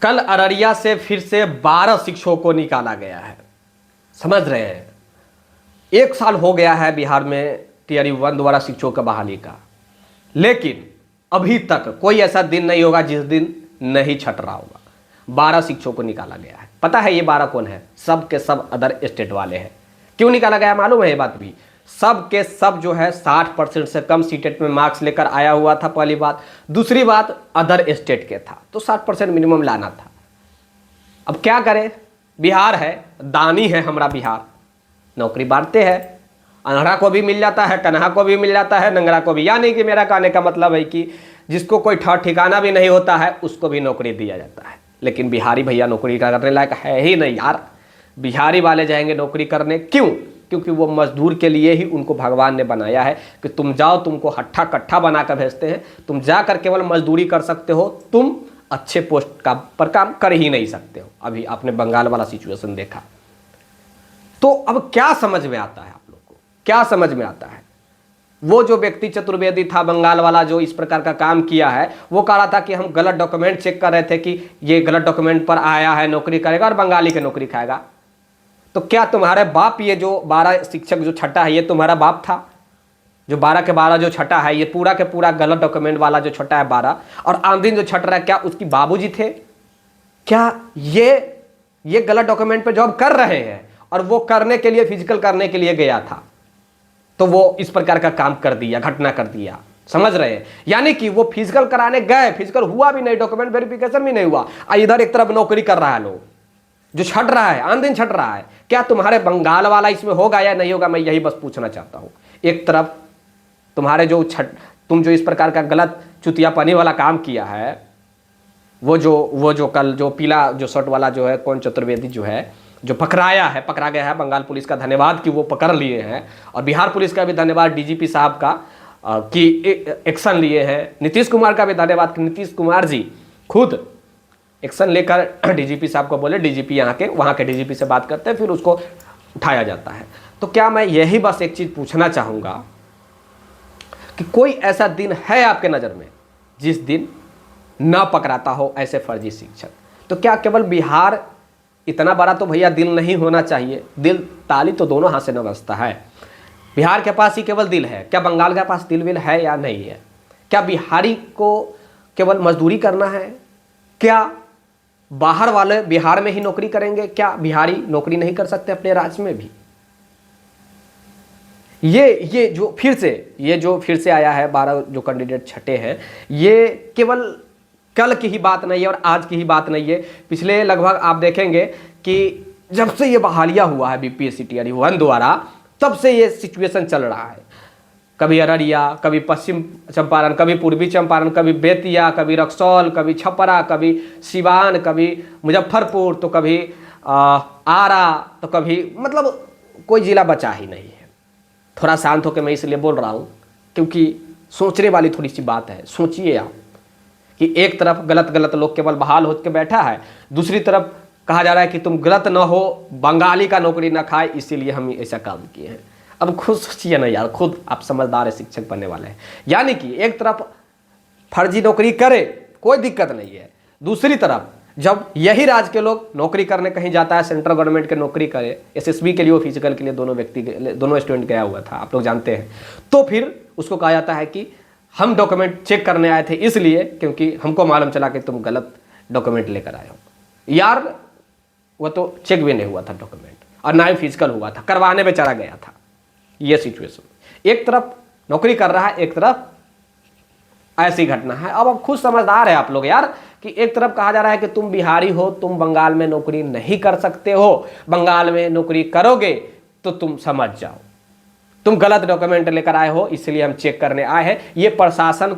कल अररिया से फिर से 12 शिक्षकों को निकाला गया है। समझ रहे हैं, 1 साल हो गया है बिहार में टियर 1 द्वारा शिक्षकों का बहाली का, लेकिन अभी तक कोई ऐसा दिन नहीं होगा जिस दिन नहीं छट रहा होगा। 12 शिक्षकों को निकाला गया है। पता है ये 12 कौन है? सब के सब अदर स्टेट वाले हैं। क्यों निकाला गया मालूम है? ये बात भी सब के सब जो है 60% से कम सीटेट में मार्क्स लेकर आया हुआ था, पहली बात। दूसरी बात, अदर स्टेट के था तो 60% मिनिमम लाना था। अब क्या करें, बिहार है, दानी है हमारा बिहार, नौकरी बांटते हैं, अनहरा को भी मिल जाता है, कन्हा को भी मिल जाता है, नंगरा को भी। यानी कि मेरा कहने का मतलब है कि जिसको कोई ठिकाना भी नहीं होता है उसको भी नौकरी दिया जाता है। लेकिन बिहारी भैया नौकरी करने लायक है ही नहीं यार। बिहारी वाले जाएंगे नौकरी करने, क्यों? क्योंकि वो मजदूर के लिए ही उनको भगवान ने बनाया है कि तुम जाओ, तुमको हट्ठा कट्ठा बना कर भेजते हैं, तुम जाकर केवल मजदूरी कर सकते हो, तुम अच्छे पोस्ट का पर काम कर ही नहीं सकते हो। अभी आपने बंगाल वाला सिचुएशन देखा। तो अब क्या समझ में आता है आप लोग को? क्या समझ में आता है? वो जो व्यक्ति चतुर्वेदी था बंगाल वाला, जो इस प्रकार का काम किया है, वो कह रहा था कि हम गलत डॉक्यूमेंट चेक कर रहे थे कि ये गलत डॉक्यूमेंट पर आया है, नौकरी करेगा और बंगाली की नौकरी खाएगा। तो क्या तुम्हारे बाप, ये जो 12 शिक्षक जो छठा है, ये तुम्हारा बाप था? जो 12 के 12 जो छठा है, ये पूरा के पूरा गलत डॉक्यूमेंट वाला जो छठा है 12, और आंदिन जो छठ रहा है, क्या उसकी बाबूजी थे? क्या ये गलत डॉक्यूमेंट पे जॉब कर रहे हैं और वो करने के लिए, फिजिकल करने के लिए गया था, तो वो इस प्रकार का काम कर दिया, घटना कर दिया। समझ रहे हैं? यानी कि वो फिजिकल कराने गए, फिजिकल हुआ भी नहीं, डॉक्यूमेंट वेरिफिकेशन भी नहीं हुआ, इधर एक तरफ नौकरी कर रहा है लोग, जो छट रहा है, आन दिन छट रहा है। क्या तुम्हारे बंगाल वाला इसमें होगा या नहीं होगा? मैं यही बस पूछना चाहता हूं। एक तरफ तुम्हारे जो तुम जो इस प्रकार का गलत चुतियापनी वाला काम किया है, वो जो कल जो पीला जो शर्ट वाला जो है, कौन चतुर्वेदी जो है, जो पकड़ा गया है, बंगाल पुलिस का धन्यवाद कि वो पकड़ लिए हैं, और बिहार पुलिस का भी धन्यवाद डीजीपी साहब का कि एक्शन लिए हैं। नीतीश कुमार का भी धन्यवाद कि नीतीश कुमार जी खुद एक्शन लेकर डीजीपी साहब को बोले, डीजीपी वहाँ के डीजीपी से बात करते हैं, फिर उसको उठाया जाता है। तो क्या मैं यही बस एक चीज़ पूछना चाहूँगा कि कोई ऐसा दिन है आपके नज़र में जिस दिन न पकड़ाता हो ऐसे फर्जी शिक्षक? तो क्या केवल बिहार इतना बड़ा तो भैया दिल नहीं होना चाहिए? दिल, ताली तो दोनों हाथ से न बजता है। बिहार के पास ही केवल दिल है क्या? बंगाल के पास दिल विल है या नहीं है? क्या बिहारी को केवल मजदूरी करना है? क्या बाहर वाले बिहार में ही नौकरी करेंगे? क्या बिहारी नौकरी नहीं कर सकते अपने राज्य में भी? ये जो फिर से आया है, 12 जो कैंडिडेट छठे हैं, ये केवल कल की ही बात नहीं है और आज की ही बात नहीं है। पिछले लगभग आप देखेंगे कि जब से ये बहालिया हुआ है बीपीएससी टियर 1 द्वारा, तब से ये सिचुएशन चल रहा है। कभी अररिया, कभी पश्चिम चंपारण, कभी पूर्वी चंपारण, कभी बेतिया, कभी रक्सौल, कभी छपरा, कभी सिवान, कभी मुजफ्फरपुर, तो कभी आरा, तो कभी मतलब कोई जिला बचा ही नहीं है। थोड़ा शांत होकर मैं इसलिए बोल रहा हूँ क्योंकि सोचने वाली थोड़ी सी बात है। सोचिए आप कि एक तरफ गलत लोग केवल बहाल होकर बैठा है, दूसरी तरफ कहा जा रहा है कि तुम गलत न हो, बंगाली का नौकरी न खाए, इसीलिए हम ऐसा काम किए हैं। अब खुद सोचिए ना यार, खुद आप समझदार है, शिक्षक बनने वाले हैं। यानी कि एक तरफ फर्जी नौकरी करे, कोई दिक्कत नहीं है, दूसरी तरफ जब यही राज्य के लोग नौकरी करने कहीं जाता है, सेंट्रल गवर्नमेंट के नौकरी करे, एसएसबी के लिए, फिजिकल के लिए, दोनों स्टूडेंट गया हुआ था, आप लोग जानते हैं, तो फिर उसको कहा जाता है कि हम डॉक्यूमेंट चेक करने आए थे इसलिए क्योंकि हमको मालूम चला कि तुम गलत डॉक्यूमेंट लेकर आए हो। यार वो तो चेक भी नहीं हुआ था डॉक्यूमेंट, और ना ही फिजिकल हुआ था, करवाने बेचारा गया था। ये सिचुएशन, एक तरफ नौकरी कर रहा है, एक तरफ ऐसी घटना है। अब खुद समझदार है आप लोग यार कि एक तरफ कहा जा रहा है कि तुम बिहारी हो, तुम बंगाल में नौकरी नहीं कर सकते हो, बंगाल में नौकरी करोगे तो तुम समझ जाओ, तुम गलत डॉक्यूमेंट लेकर आए हो, इसलिए हम चेक करने आए हैं। ये प्रशासन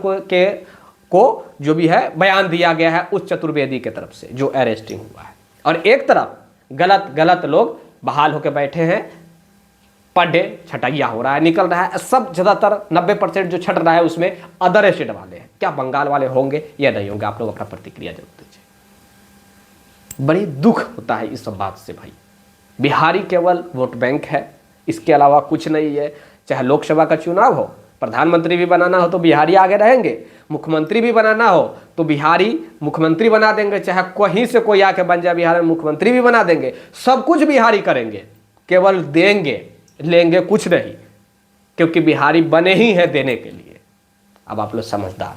को जो भी है बयान दिया गया है उस चतुर्वेदी के तरफ से जो अरेस्टिंग हुआ है। और एक तरफ गलत लोग बहाल होकर बैठे हैं, पर डे छटैया हो रहा है, निकल रहा है। सब ज़्यादातर 90% जो छट रहा है उसमें अदर स्टेट वाले हैं। क्या बंगाल वाले होंगे या नहीं होंगे? आप लोग अपना प्रतिक्रिया जरूर दीजिए। बड़ी दुख होता है इस सब बात से भाई। बिहारी केवल वोट बैंक है, इसके अलावा कुछ नहीं है। चाहे लोकसभा का चुनाव हो, प्रधानमंत्री भी बनाना हो तो बिहारी आगे रहेंगे, मुख्यमंत्री भी बनाना हो तो बिहारी मुख्यमंत्री बना देंगे, चाहे कहीं से कोई आके बन जाए बिहार में मुख्यमंत्री भी बना देंगे, सब कुछ बिहारी करेंगे, केवल देंगे, लेंगे कुछ नहीं, क्योंकि बिहारी बने ही हैं देने के लिए। अब आप लोग समझदार।